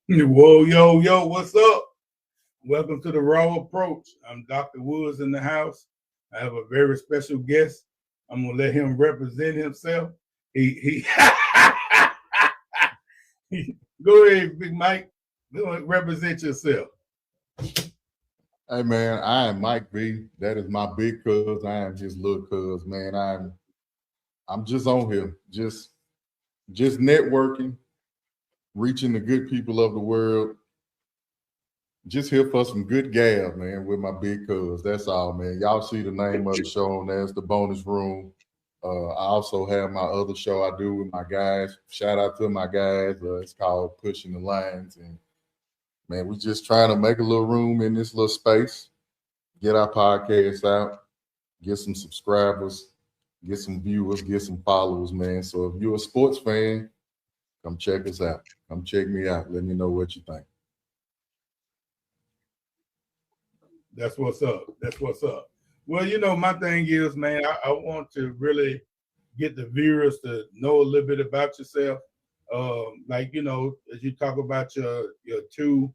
Whoa, yo, what's up? Welcome to the Raw Approach. I'm Dr. Woods in the house. I have a very special guest. I'm gonna let him represent himself. He Go ahead, Big Mike. Go ahead, represent yourself. Hey man, I am Mike B. That is my big cuz. I am his little cuz, man. I'm just on here, just networking, reaching the good people of the world. Just here for some good gab, man, with my big cuz. That's all, man. Y'all see the name of the show on there. It's the bonus room. I also have my other show I do with my guys. Shout out to my guys. It's called Pushing the Lines. And man, we just trying to make a little room in this little space, get our podcast out, get some subscribers, get some viewers, get some followers, man. So if you're a sports fan, come check us out. Come check me out. Let me know what you think. That's what's up. That's what's up. Well, my thing is, man, I want to really get the viewers to know a little bit about yourself. Like, as you talk about your two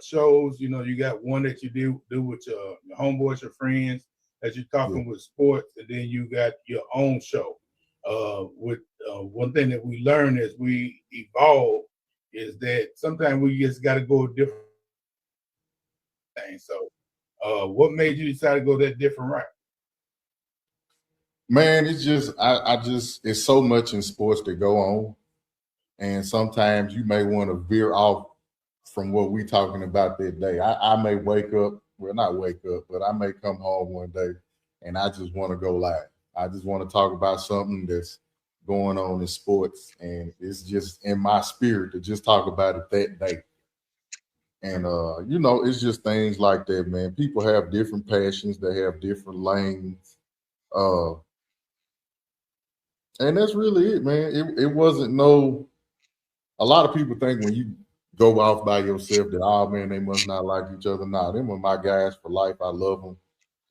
shows, you got one that you do with your homeboys, your friends, as you're talking with sports, and then you got your own show. With one thing that we learn as we evolve is that sometimes we just got to go different things. So, what made you decide to go that different route? Man, it's just I just it's so much in sports that go on. And sometimes you may want to veer off from what we talking about that day. I may wake up, well, not wake up, but I may come home one day and I just want to go live. I just want to talk about something that's going on in sports, and it's just in my spirit to just talk about it that day. And it's just things like that, man. People have different passions, they have different lanes. Uh, and that's really it, man. It wasn't no a lot of people think when you go off by yourself that, oh man, they must not like each other. Nah, them are my guys for life. I love them,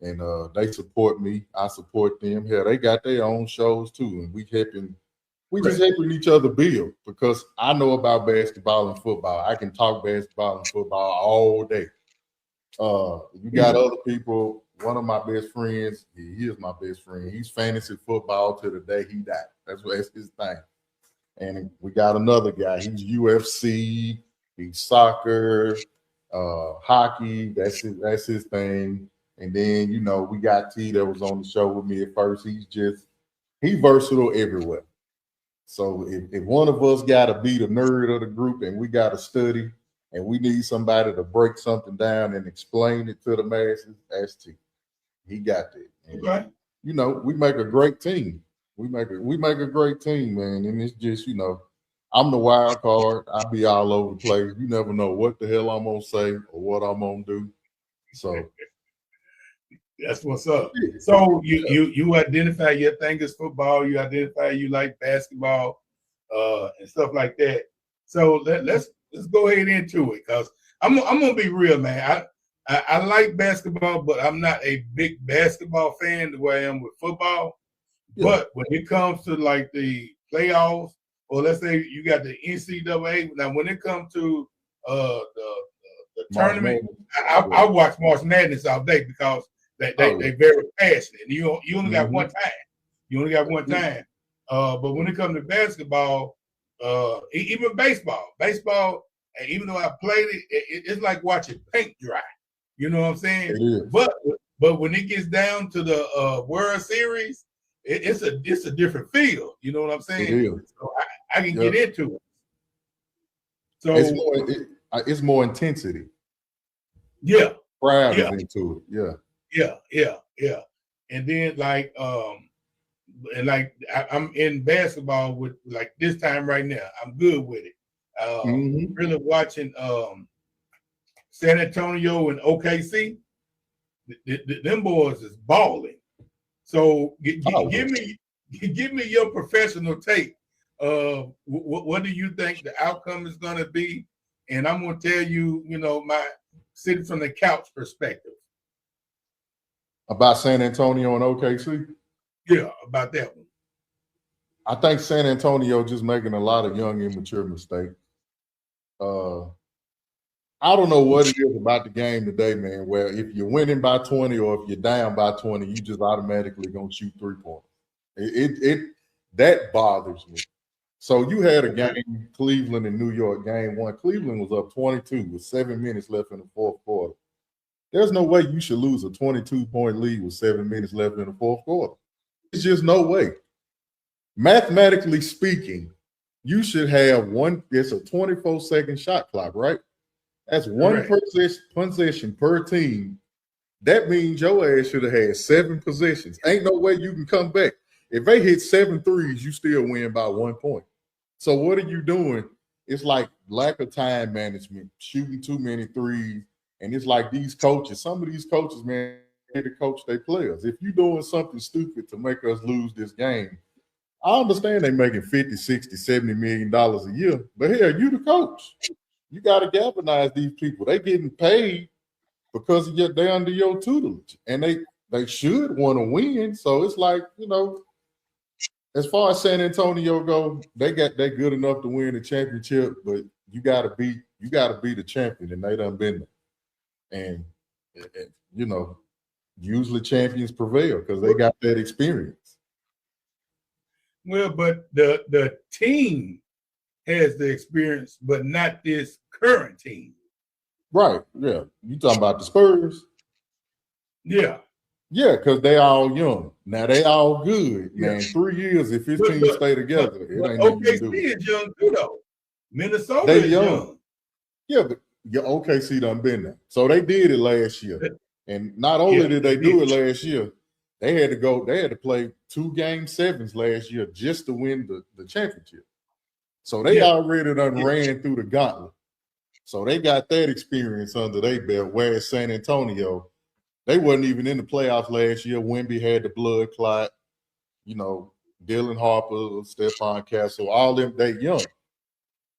and they support me. I support them. Hell, they got their own shows too, and we just helping each other build, because I know about basketball and football. I can talk basketball and football all day. You got other people. One of my best friends, he is my best friend. He's fantasy football to the day he died. That's his thing. And we got another guy. He's UFC, he's soccer, hockey. That's his thing. And then we got T that was on the show with me at first. He's versatile everywhere. So if one of us got to be the nerd of the group and we got to study and we need somebody to break something down and explain it to the masses, that's T. He got that. And, Okay. We make a great team. We make a great team, man. And it's just, I'm the wild card. I be all over the place. You never know what the hell I'm gonna say or what I'm gonna do. So That's what's up. So you identify your thing as football. You identify you like basketball, and stuff like that. So let's go ahead into it, because I'm gonna be real, man. I like basketball, but I'm not a big basketball fan the way I am with football. yeah. But when it comes to like the playoffs, or let's say you got the NCAA, now when it comes to the tournament, I watch March Madness all day, because they very passionate. You only got one time. You only got one time. But when it comes to basketball, even baseball, even though I played it's like watching paint dry. You know what I'm saying? But when it gets down to the World Series, it's a different field. You know what I'm saying? So I can get into it. So it's more intensity. Yeah. Crowd is into it. Yeah. And then I'm in basketball with like this time right now. I'm good with it. Really watching San Antonio and OKC. Them boys is balling. So give me your professional take. What do you think the outcome is going to be? And I'm going to tell you, my sitting from the couch perspective. About San Antonio and OKC? Yeah, about that one. I think San Antonio just making a lot of young, immature mistakes. I don't know what it is about the game today, man, where if you're winning by 20 or if you're down by 20, you just automatically gonna shoot 3 points. It that bothers me. So you had a game, Cleveland and New York, game one. Cleveland was up 22 with 7 minutes left in the fourth quarter. There's no way you should lose a 22-point lead with 7 minutes left in the fourth quarter. It's just no way. Mathematically speaking, you should have it's a 24-second shot clock, right? That's one possession per team. That means your ass should have had 7 possessions. Ain't no way you can come back. If they hit 7 threes, you still win by 1 point. So what are you doing? It's like lack of time management, shooting too many threes. And it's like these coaches, some of these coaches, man, they coach their players. If you're doing something stupid to make us lose this game, I understand they're making $50, $60, $70 million a year. But hell, you the coach. You got to galvanize these people. They getting paid because they're under your tutelage. And they should want to win. So it's like, as far as San Antonio go, they good enough to win the championship, but you gotta be the champion, and they done been there. And usually champions prevail because they got that experience. Well, but the team has the experience, but not this current team. Right. Yeah. You talking about the Spurs? Yeah. Yeah, because they all young. Now they all good. Man, 3 years, if his team stay together, it ain't nothing you can do. OKC is young too, though. Minnesota is young. Yeah, but OKC done been there. So they did it last year. And not only did they do it last year, they had to play 2 game sevens last year just to win the championship. So they already done ran through the gauntlet. So they got that experience under their belt, whereas San Antonio, they wasn't even in the playoffs last year. Wemby had the blood clot. Dylan Harper, Stephon Castle, all them, they young.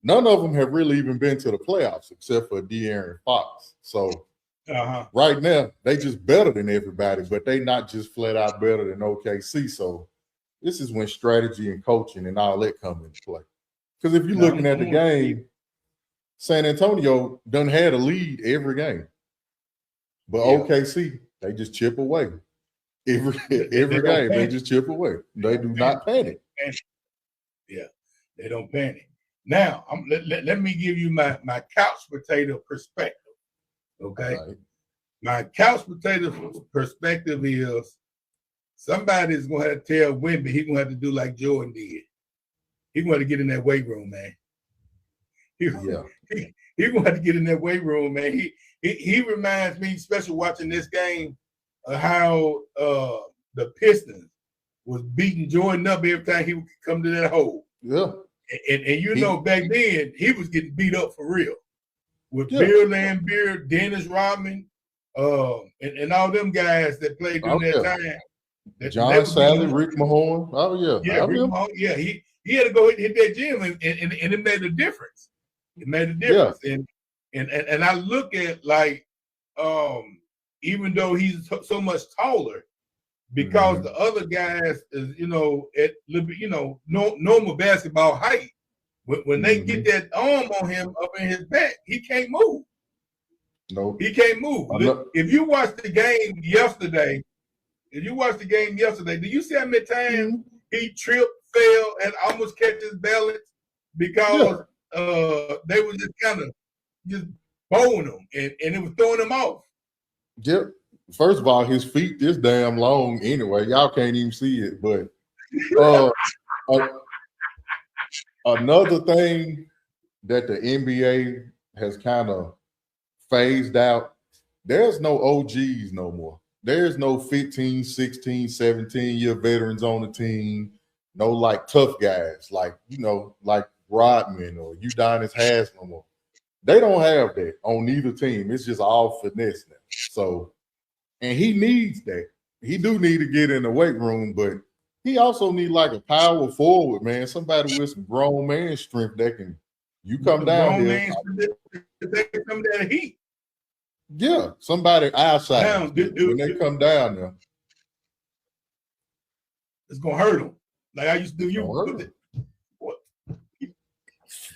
None of them have really even been to the playoffs except for De'Aaron Fox. So right now, they just better than everybody, but they not just flat out better than OKC. So this is when strategy and coaching and all that come into play. Because if you're looking at the game, San Antonio done had a lead every game. But OKC, they just chip away. Every game, they just chip away. They do not panic. Yeah, they don't panic. Now, let me give you my couch potato perspective. Okay? Right. My couch potato perspective is somebody's going to have to tell Wemby he's going to have to do like Jordan did. He's going to get in that weight room, man. He's going to have to get in that weight room, man. He reminds me, especially watching this game, of how the Pistons was beating Jordan up every time he would come to that hole. Yeah. And back then, he was getting beat up for real. With Bill Laimbeer, Dennis Rodman, and all them guys that played during that time. John Sally, Rick Mahorn. Oh, yeah. Yeah, Rick Mahorn. Yeah, he had to go hit that gym, and it made a difference. It made a difference. Yeah. And I look at even though he's so much taller, because the other guys is at normal basketball height. When they get that arm on him up in his back, he can't move. No, he can't move. If you watch the game yesterday, do you see how many times he tripped, fell, and almost kept his balance because they were just kind of just bowing him and it was throwing him off. Yep. First of all, his feet this damn long anyway. Y'all can't even see it. But another thing that the NBA has kind of phased out, there's no OGs no more. There's no 15, 16, 17-year veterans on the team. No tough guys like Rodman or Udonis Haslem. They don't have that on neither team. It's just all finesse now. So, and he needs that. He do need to get in the weight room, but he also need a power forward, man. Somebody with some grown man strength that can come down here. They come down heat. Yeah, somebody outside when they come down there. It's gonna hurt them. Like I used to do.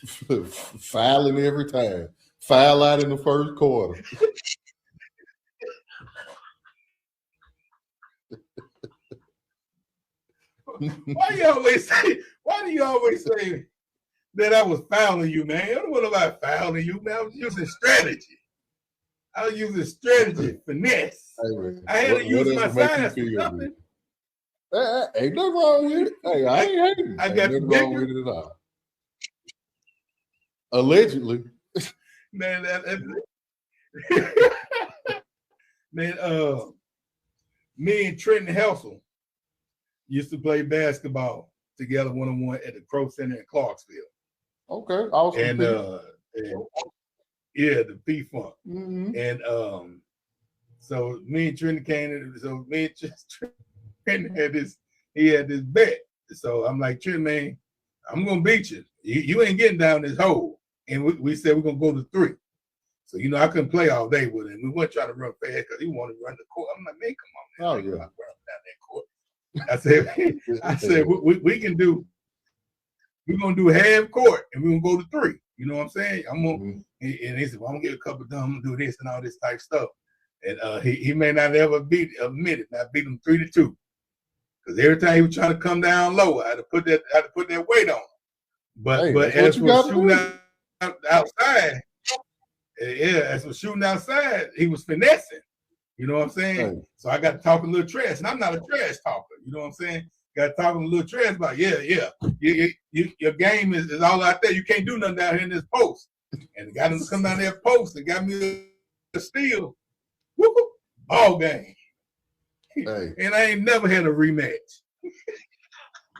Fouling every time. Foul out in the first quarter. Why do you always say that I was fouling you, man? I don't know about fouling you, man. I was using strategy. Finesse. Hey, I had to use my size for something. Ain't nothing wrong with it. Hey, I ain't hating. I got nothing wrong with it at all. Allegedly. Man, man, me and Trenton Helsel used to play basketball together one-on-one at the Crow Center in Clarksville. Okay, awesome. And yeah, the P-Funk. Mm-hmm. And so me and Trenton came in, so me and Trenton had this bet. So I'm like, Trenton, man, I'm gonna beat you. You ain't getting down this hole. And we said we're gonna go to 3. So I couldn't play all day with him. We weren't trying to run fast because he wanted to run the court. I'm like, man, come on, man. Oh, yeah. Down that court. I said, we can do. We're gonna do half court and we're gonna go to 3. You know what I'm saying? I'm gonna and he said, well, I'm gonna get a couple done, I'm gonna do this and all this type stuff. And he may not ever admit it. I beat him 3-2. Because every time he was trying to come down low, I had to put that weight on him. But as for shooting outside, as for shooting outside, he was finessing. You know what I'm saying? Right. So I got to talk a little trash, and I'm not a trash talker. You know what I'm saying? Got to talk a little trash about your game is all out there. You can't do nothing down here in this post. And got him to come down there post and got me a steal. Woo-hoo, ball game. Hey. And I ain't never had a rematch.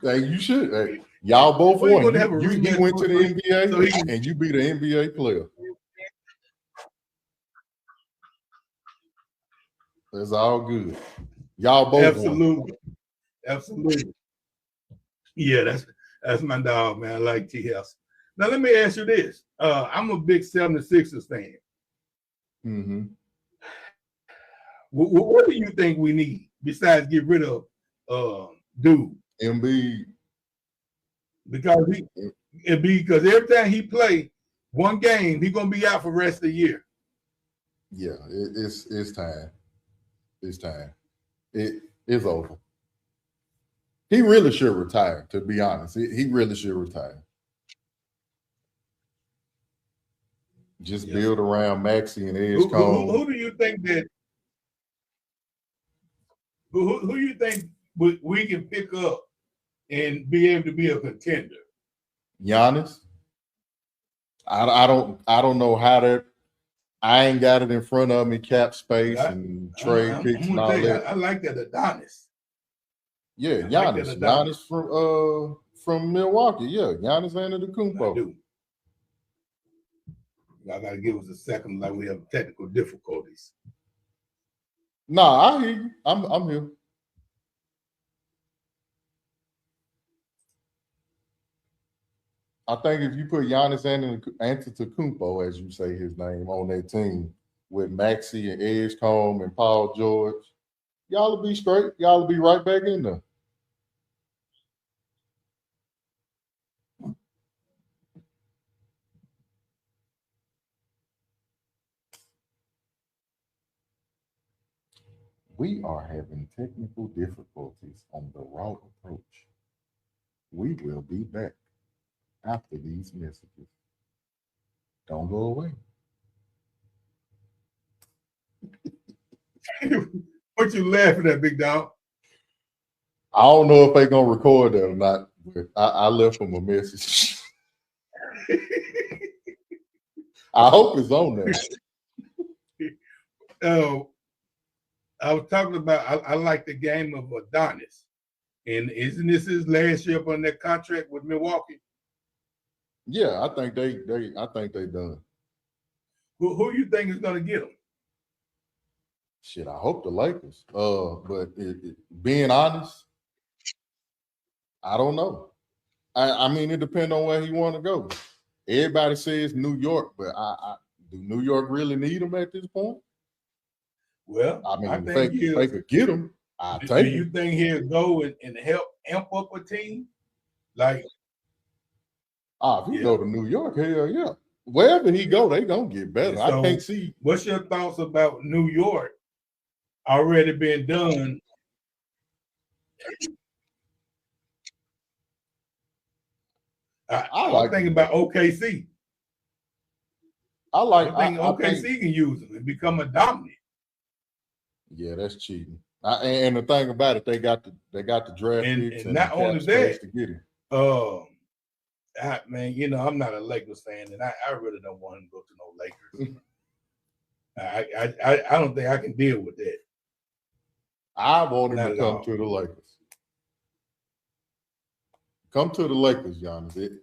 Hey, you should. Hey, y'all both won. You went to the NBA and you beat an NBA player. That's all good. Y'all both won. Absolutely. Yeah, that's my dog, man. I like T. House. Now let me ask you this. I'm a big 76ers fan. Mm-hmm. What do you think we need besides get rid of dude? Embiid. Because every time he play one game, he's gonna be out for the rest of the year. Yeah, it's time. It's time. It's over. He really should retire, to be honest. He really should retire. Just build around Maxey and Edgecombe. Who do you think that? Who you think we can pick up and be able to be a contender? Giannis. I don't know how to. I ain't got it in front of me. Cap space and trade picks and all that. I like that Adonis. Yeah, Giannis. Giannis from Milwaukee. Yeah, Giannis Antetokounmpo. I do. I gotta give us a second, like we have technical difficulties. Nah, I hear you. I'm here. I think if you put Giannis Antetokounmpo, as you say his name, on that team with Maxey and Edgecombe and Paul George, y'all will be straight. Y'all will be right back in there. We are having technical difficulties on the R.A.W approach. We will be back after these messages. Don't go away. What you laughing at, big dog? I don't know if they're going to record that or not, but I left them a message. I hope it's on there. I was talking about, I like the game of Adonis. And isn't this his last year up on that contract with Milwaukee? Yeah, I think they done. Who you think is going to get him? Shit, I hope the Lakers. But being honest, I don't know. I mean, it depends on where he want to go. Everybody says New York, but do New York really need him at this point? Well, I mean, if they could get him, I'll take him. Do you think he'll go and help amp up a team? Like, If he go to New York, hell yeah. Wherever he go, they gonna get better. So, I can't see. What's your thoughts about New York already being done? I was thinking about OKC. I think OKC can use them and become a dominant. Yeah, that's cheating. And the thing about it, they got the draft picks and not the only that to get him. Man, you know, I'm not a Lakers fan, and I really don't want him to go to no Lakers. I don't think I can deal with that. I want him to come to the Lakers. Come to the Lakers, Giannis.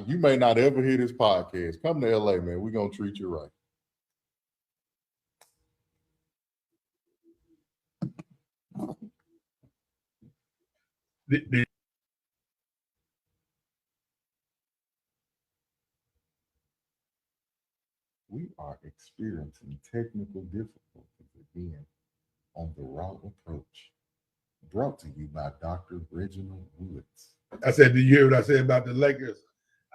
You may not ever hear this podcast. Come to LA, man. We're gonna treat you right. We are experiencing technical difficulties again on the Raw Approach. Brought to you by Dr. Reginald Woods. I said, did you hear what I said about the Lakers?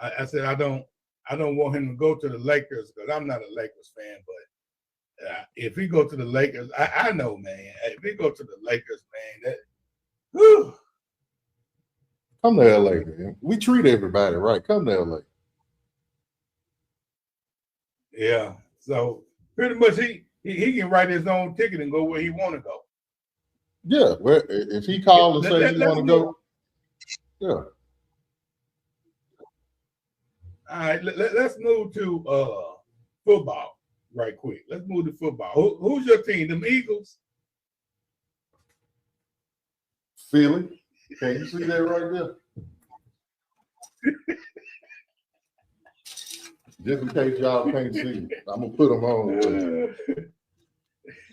I said I don't want him to go to the Lakers because I'm not a Lakers fan. But if he go to the Lakers, I know, man. If he go to the Lakers, man, whew. Come to LA, man. We treat everybody right. Come to LA. Yeah. So pretty much he can write his own ticket and go where he want to go. Yeah. Well, if he calls and says he want to go, yeah. All right. Let's move to football right quick. Let's move to football. Who's your team? Them Eagles? Philly. Can you see that right there? Just in case y'all can't see, I'm gonna put them on.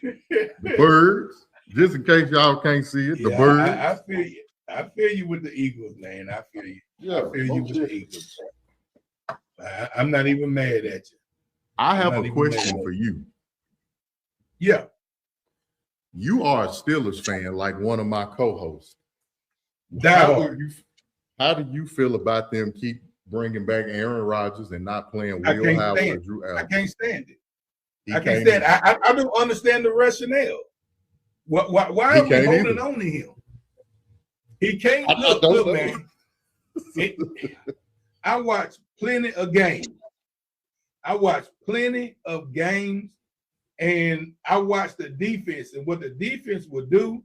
The Birds. Just in case y'all can't see it, the Birds. I feel you. I feel you with the Eagles, man. I feel you. Yeah, I feel you with the Eagles. I'm not even mad at you. I have a question for you. Yeah. You are a Steelers fan, like one of my co-hosts. How do you feel about them keep bringing back Aaron Rodgers and not playing Will Howard or Drew Allen? I can't stand it. I can't stand it. I don't understand the rationale. Why are we holding on to him? He can't look, man. I watch plenty of games. And I watch the defense. And what the defense will do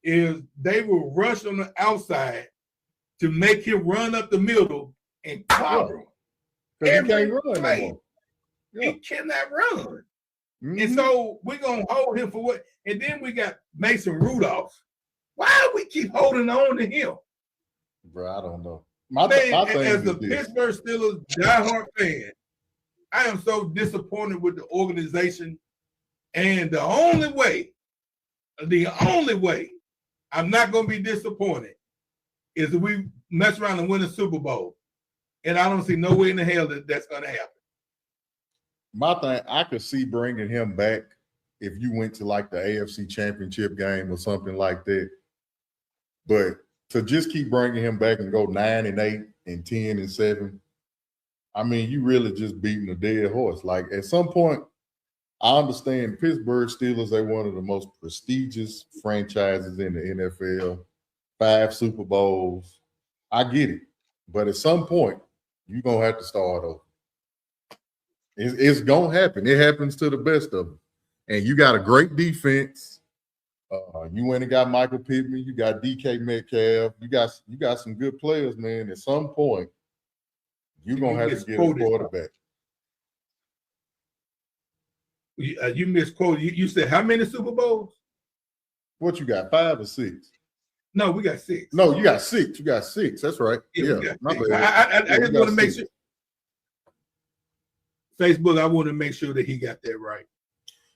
is they will rush on the outside to make him run up the middle and cover him. He can't run anymore. Yeah. He cannot run. Mm-hmm. And so we're going to hold him for what? And then we got Mason Rudolph. Why we keep holding on to him? Bro, I don't know. As the Pittsburgh Steelers diehard fan, I am so disappointed with the organization. And the only way I'm not going to be disappointed is if we mess around and win a Super Bowl. And I don't see no way in the hell that's going to happen. My thing, I could see bringing him back if you went to like the AFC Championship game or something like that. But to just keep bringing him back and go 9-8 and 10-7, I mean, you really just beating a dead horse. Like at some point, I understand Pittsburgh Steelers, they're one of the most prestigious franchises in the NFL. 5 Super Bowls. I get it. But at some point, you're going to have to start over. It's going to happen. It happens to the best of them. And you got a great defense. You went and got Michael Pittman. You got DK Metcalf. You got some good players, man. At some point, you're going to have to get a quarterback. You misquoted. You said how many Super Bowls? What you got, 5 or 6? No, we got 6. No, you got 6. You got 6. That's right. Yeah. I just want to make sure. Facebook, I want to make sure that he got that right.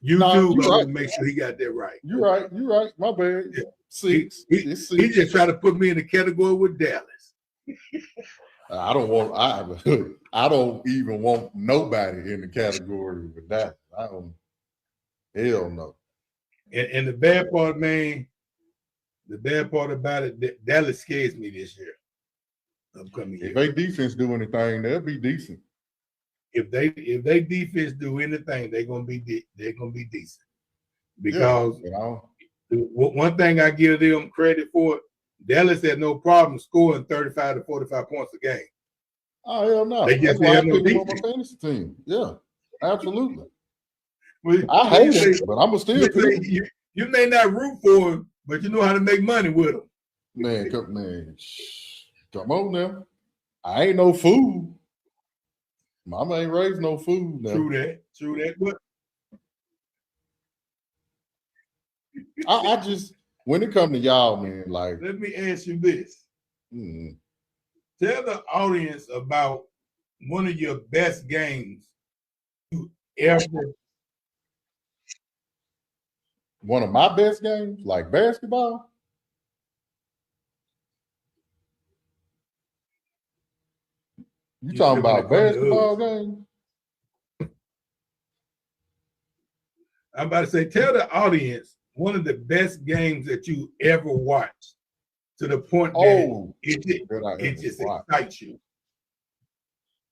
YouTube, I want to make sure he got that right. You're right. My bad. Yeah. 6. He just tried to put me in the category with Dallas. I don't even want nobody in the category with that. Hell no. And the bad part, man, about it, Dallas scares me this year. upcoming If year. they defense do anything, they'll be decent. If they defense do anything, they're gonna be decent. Because one thing I give them credit for, Dallas had no problem scoring 35 to 45 points a game. Oh, hell no. That's why I picked them on my fantasy team. Yeah, absolutely. Well, I hate it, but I'm going to still pick them. You may not root for them, but you know how to make money with them. Man, come on now. I ain't no fool. Mama ain't raised no fool now. True that. But I just, when it comes to y'all, man, like. Let me ask you this. Tell the audience about one of your best games you ever. One of my best games, like basketball? You talking about basketball game? I'm about to say, tell the audience one of the best games that you ever watched to the point that it just excites you.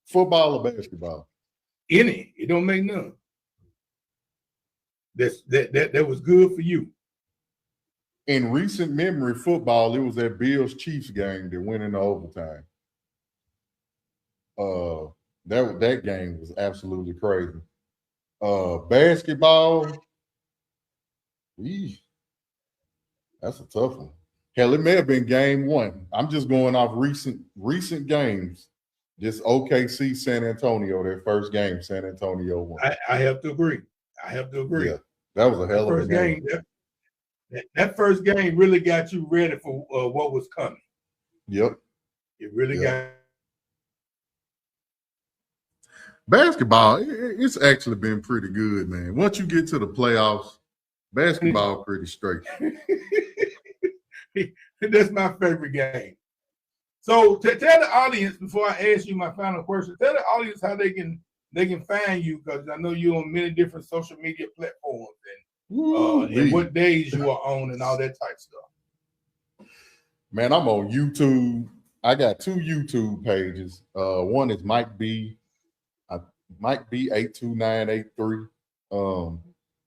Football or basketball? Any. It don't make none. That was good for you. In recent memory, football, it was that Bills-Chiefs game that went into overtime. That game was absolutely crazy. Basketball, that's a tough one. Hell, it may have been game one. I'm just going off recent games. Just OKC San Antonio, their first game, San Antonio won. I have to agree. Yeah, that was a hell of a game. That first game really got you ready for what was coming. Yep. It really got. Basketball, it's actually been pretty good, man. Once you get to the playoffs, basketball pretty straight. That's my favorite game. So tell the audience, before I ask you my final question, tell the audience how they can find you, because I know you're on many different social media platforms and what days you are on and all that type stuff. Man, I'm on YouTube. I got 2 YouTube pages. One is Mike B 82983.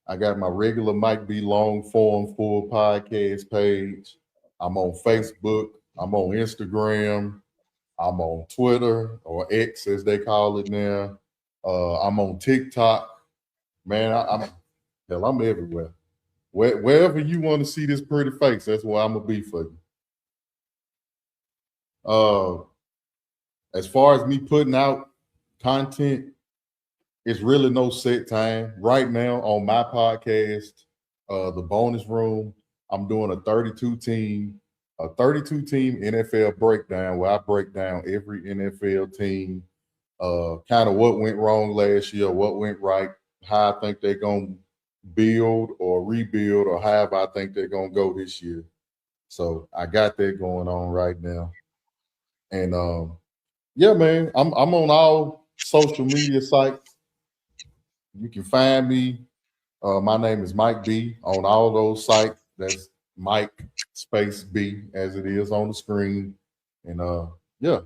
I got my regular Mike B long form full podcast page. I'm on Facebook. I'm on Instagram. I'm on Twitter, or X as they call it now. I'm on TikTok. Man, I'm everywhere. Wherever you want to see this pretty face, that's where I'm gonna be for you. As far as me putting out content, it's really no set time. Right now on my podcast, The Bonus Room, I'm doing a 32 team NFL breakdown where I break down every NFL team, kind of what went wrong last year, what went right, how I think they're going to build or rebuild, or however I think they're going to go this year. So I got that going on right now. And yeah, man, I'm on all social media sites. You can find me. My name is Mike B on all those sites. That's Mike space B as it is on the screen. And yeah,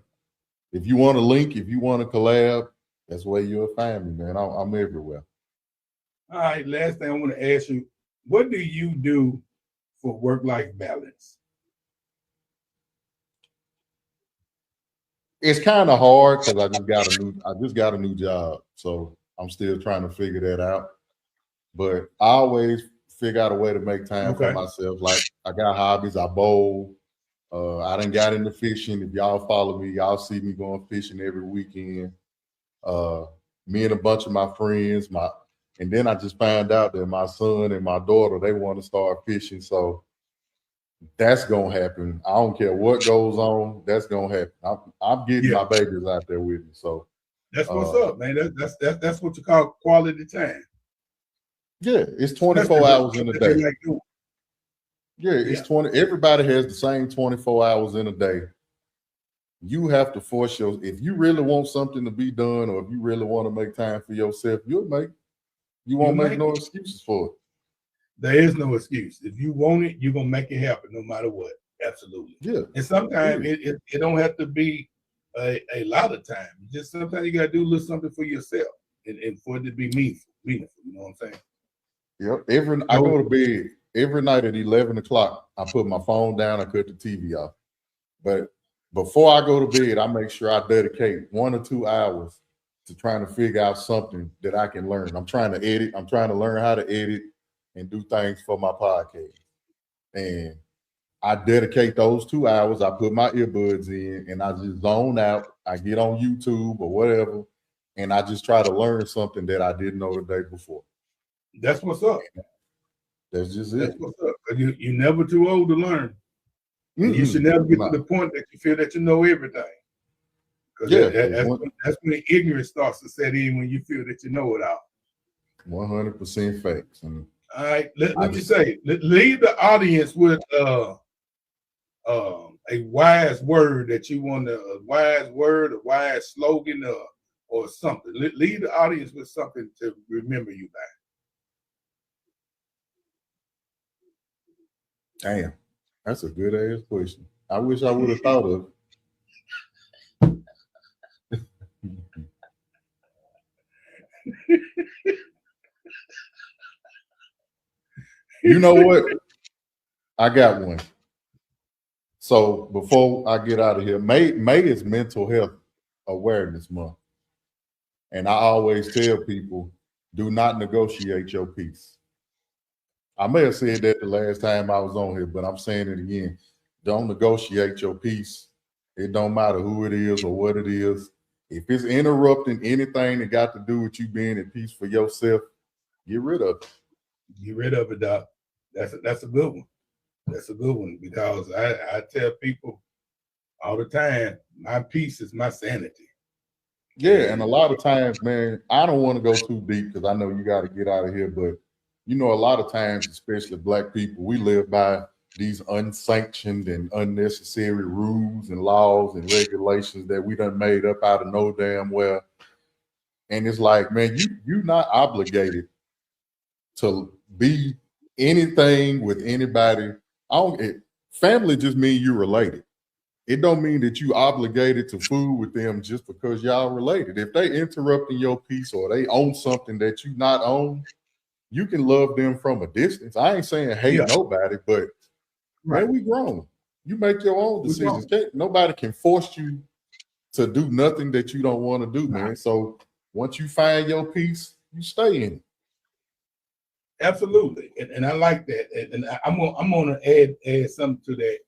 if you want a link, if you want to collab, that's where you'll find me, man. I'm everywhere. All right, last thing I want to ask you, what do you do for work-life balance? It's kind of hard because I just got a new job, so I'm still trying to figure that out. But I always figure out a way to make time for myself. Like, I got hobbies. I bowl. I done got into fishing. If y'all follow me, y'all see me going fishing every weekend. Me and a bunch of my friends. And then I just found out that my son and my daughter, they want to start fishing. So that's gonna happen. I don't care what goes on. That's gonna happen. I'm getting my babies out there with me. So that's what's up, man. That's what you call quality time. Yeah, it's 24 hours in a day. It's 20. Everybody has the same 24 hours in a day. You have to force if you really want something to be done, or if you really want to make time for yourself, you won't make no excuses for it. There is no excuse. If you want it, you're gonna make it happen no matter what. Absolutely. Yeah. And sometimes it don't have to be a lot of time. Just sometimes you gotta do a little something for yourself and for it to be meaningful. You know what I'm saying? Yep. I go to bed every night at 11 o'clock. I put my phone down, I cut the TV off. But before I go to bed, I make sure I dedicate 1 or 2 hours to trying to figure out something that I can learn. I'm trying to edit. I'm trying to learn how to edit and do things for my podcast. And I dedicate those 2 hours. I put my earbuds in and I just zone out. I get on YouTube or whatever, and I just try to learn something that I didn't know the day before. That's what's up. That's just That's it. what's up. You're never too old to learn. And you should never get to the point that you feel that you know everything. Because that's when ignorance starts to set in, when you feel that you know it all. 100% facts. And all right, let me say, leave the audience with a wise word that you want, a wise word, a wise slogan, or something. Leave the audience with something to remember you by. Damn, that's a good ass question. I wish I would have thought of it. You know what? I got one. So before I get out of here, May is Mental Health Awareness Month. And I always tell people, do not negotiate your peace. I may have said that the last time I was on here, but I'm saying it again. Don't negotiate your peace. It don't matter who it is or what it is. If it's interrupting anything that got to do with you being at peace for yourself, get rid of it. Get rid of it, Doc. That's a good one. That's a good one, because I tell people all the time, my peace is my sanity. Yeah, and a lot of times, man, I don't want to go too deep because I know you got to get out of here, but you know, a lot of times, especially Black people, we live by these unsanctioned and unnecessary rules and laws and regulations that we done made up out of no damn well. And it's like, man, you're not obligated to be anything with anybody. Family just mean you're related. It don't mean that you obligated to food with them just because y'all related. If they interrupting your peace or they own something that you not own, you can love them from a distance. I ain't saying hate nobody, but man, we grown. You make your own decisions. Nobody can force you to do nothing that you don't want to do, man. So once you find your peace, you stay in it. Absolutely, and I like that. And I'm gonna add something to that.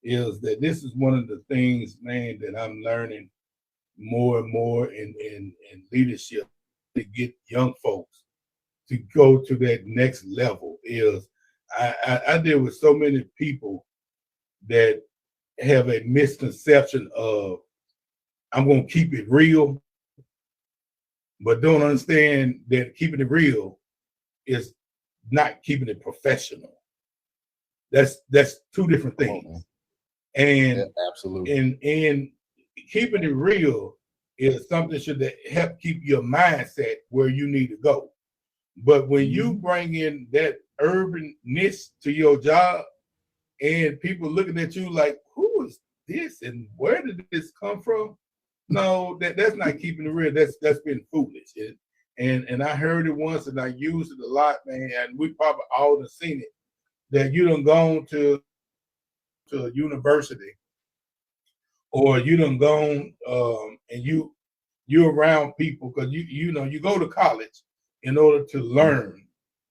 Is that this is one of the things, man, that I'm learning more and more in leadership, to get young folks to go to that next level. Is I deal with so many people that have a misconception of, I'm gonna keep it real, but don't understand that keeping it real is not keeping it professional. That's two different things. And absolutely. And keeping it real is something that should help keep your mindset where you need to go. But when you bring in that urbanness to your job, and people looking at you like, who is this and where did this come from? No, that's not keeping it real. That's been foolish. And I heard it once and I used it a lot, man. And we probably all have seen it. That you done gone to a university, or you done gone and you're around people, because you know you go to college in order to learn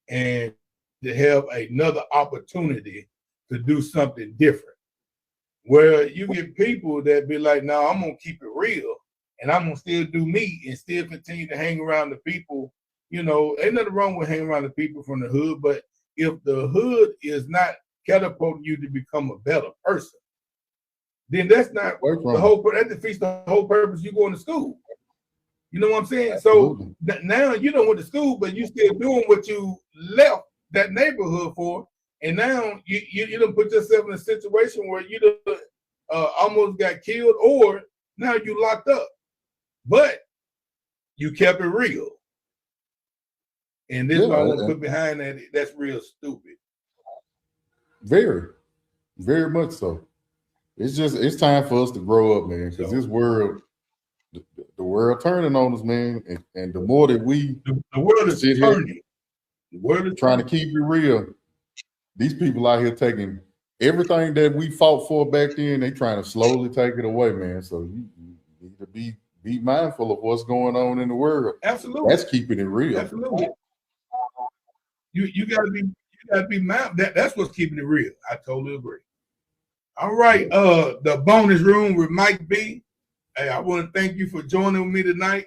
and to have another opportunity to do something different. Where you get people that be like, no, I'm gonna keep it real and I'm gonna still do me and still continue to hang around the people. You know, ain't nothing wrong with hanging around the people from the hood, but if the hood is not catapulting you to become a better person, then that's not the whole. That defeats the whole purpose you going to school. You know what I'm saying? Absolutely. So now you don't went to school, but you still doing what you left that neighborhood for, and now you done put yourself in a situation where you done, almost got killed, or now you locked up. But you kept it real, and this is what I want to put behind that. That's real stupid. Very, very much so. it's time for us to grow up, man, because this world, the world turning on us, man, and the more that we the world is sit turning. here, The world is trying to keep it real. These people out here taking everything that we fought for back then, they trying to slowly take it away, man. So you need to be mindful of what's going on in the world. Absolutely. That's keeping it real. Absolutely. You gotta be mindful. That's what's keeping it real. I totally agree. All right. The bonus room with Mike B. Hey, I want to thank you for joining me tonight.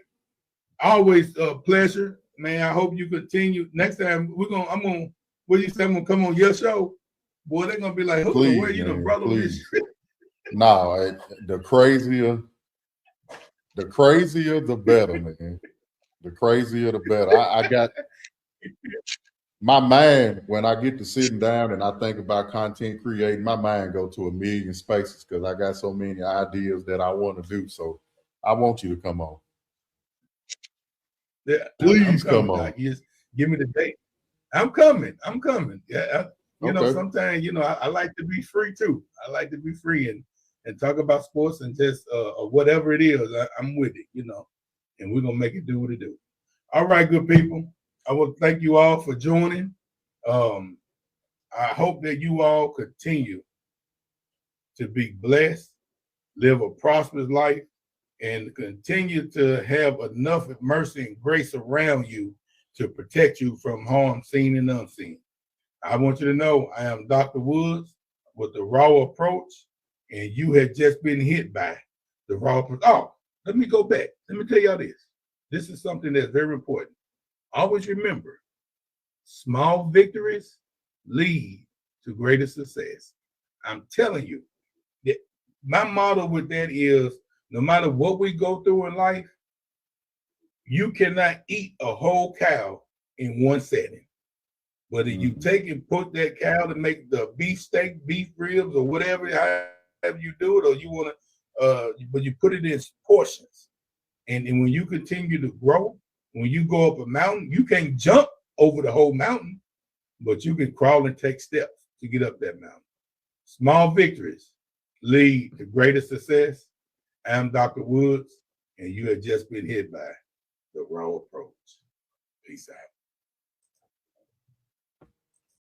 Always a pleasure, man. I hope you continue. Next time I'm gonna what you say, I'm gonna come on your show. Boy, they're gonna be like, please, where you the man, brother? No, the crazier the better, man. The crazier the better. I got my mind, when I get to sitting down and I think about content creating, my mind go to a million spaces because I got so many ideas that I want to do. So I want you to come on. Yeah, please come on. Just give me the date. I'm coming. Yeah, okay. Sometimes I like to be free too. I like to be free and talk about sports and just whatever it is. I'm with it, and we're gonna make it do what it do. All right, good people. I will thank you all for joining. I hope that you all continue to be blessed, live a prosperous life, and continue to have enough mercy and grace around you to protect you from harm seen and unseen. I want you to know I am Dr. Woods with the R.A.W approach, and you had just been hit by the R.A.W approach. Oh, let me go back. Let me tell y'all this. This is something that's very important. Always remember, small victories lead to greater success. I'm telling you, that my motto with that is, no matter what we go through in life, you cannot eat a whole cow in one setting. Whether you take and put that cow to make the beef steak, beef ribs, or whatever, however you do it, or you want to, but you put it in portions. And when you continue to grow, when you go up a mountain, you can't jump over the whole mountain, but you can crawl and take steps to get up that mountain. Small victories lead to greater success. I'm Dr. Woods, and you have just been hit by the R.A.W approach. Peace out.